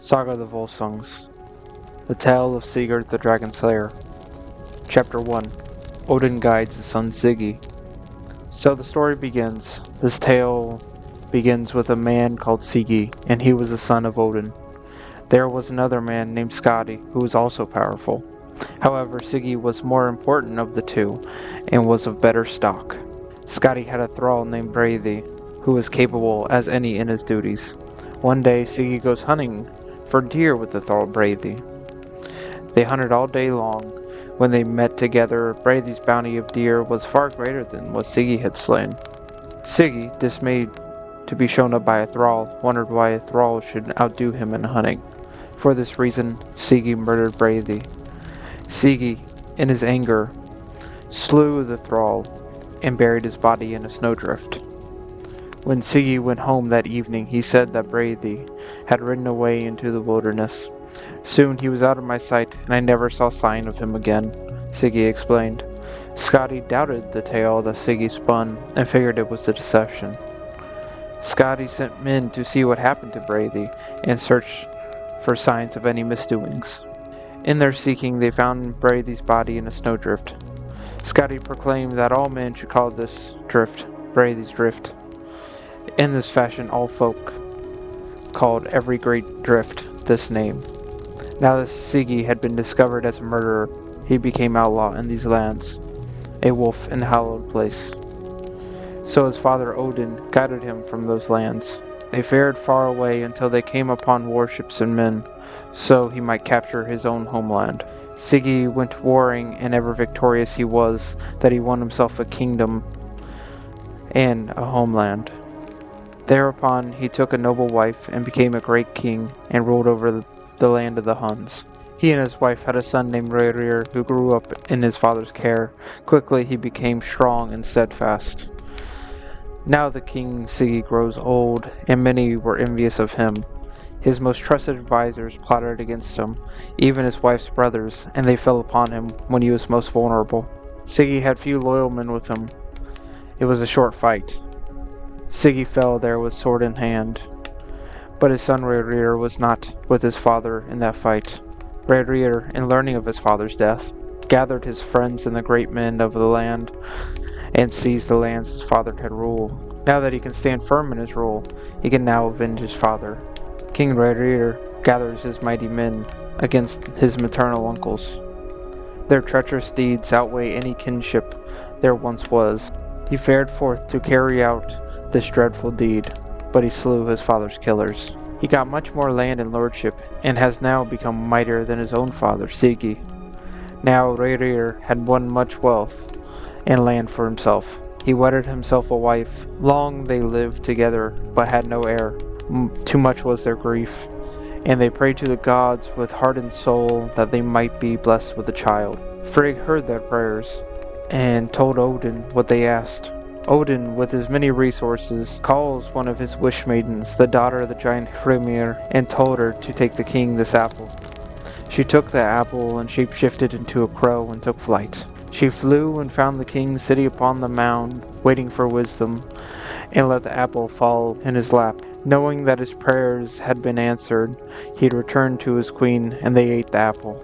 Saga of the Volsungs. The Tale of Sigurd the Dragon Slayer. Chapter 1. Odin guides his son Siggy. So the story begins. This tale begins with a man called Siggy, and he was the son of Odin. There was another man named Skadi, who was also powerful. However, Siggy was more important of the two, and was of better stock. Skadi had a thrall named Breidi, who was capable as any in his duties. One day, Siggy goes hunting for deer with the thrall Breidi. They hunted all day long. When they met together, Breidi's bounty of deer was far greater than what Siggy had slain. Siggy, dismayed to be shown up by a thrall, wondered why a thrall should outdo him in hunting. For this reason, Siggy murdered Breidi. Siggy, in his anger, slew the thrall and buried his body in a snowdrift. When Siggy went home that evening, he said that Breidi had ridden away into the wilderness. Soon he was out of my sight, and I never saw sign of him again, Siggy explained. Skadi doubted the tale that Siggy spun, and figured it was a deception. Skadi sent men to see what happened to Breidi, and search for signs of any misdoings. In their seeking, they found Breidi's body in a snowdrift. Skadi proclaimed that all men should call this drift Breidi's drift. In this fashion, all folk called every great drift this name. Now that Siggy had been discovered as a murderer, he became outlaw in these lands, a wolf in a hallowed place. So his father Odin guided him from those lands. They fared far away until they came upon warships and men, so he might capture his own homeland. Siggy went warring, and ever victorious he was, that he won himself a kingdom and a homeland. Thereupon he took a noble wife and became a great king and ruled over the land of the Huns. He and his wife had a son named Retelling, who grew up in his father's care. Quickly he became strong and steadfast. Now the king Siggy grows old, and many were envious of him. His most trusted advisors plotted against him, even his wife's brothers, and they fell upon him when he was most vulnerable. Siggy had few loyal men with him. It was a short fight. Siggy fell there with sword in hand, but his son Retelling was not with his father in that fight. Retelling, in learning of his father's death, gathered his friends and the great men of the land, and seized the lands his father had ruled. Now that he can stand firm in his rule, he can now avenge his father. King Retelling gathers his mighty men against his maternal uncles. Their treacherous deeds outweigh any kinship there once was. He fared forth to carry out this dreadful deed, but he slew his father's killers. He got much more land and lordship, and has now become mightier than his own father, Siggy. Now Retelling had won much wealth and land for himself. He wedded himself a wife. Long they lived together, but had no heir. Too much was their grief, and they prayed to the gods with heart and soul that they might be blessed with a child. Frigg heard their prayers, and told Odin what they asked. Odin, with his many resources, calls one of his wish maidens, the daughter of the giant Hrymr, and told her to take the king this apple. She took the apple and shapeshifted into a crow and took flight. She flew and found the king sitting upon the mound, waiting for wisdom, and let the apple fall in his lap. Knowing that his prayers had been answered, he returned to his queen, and they ate the apple.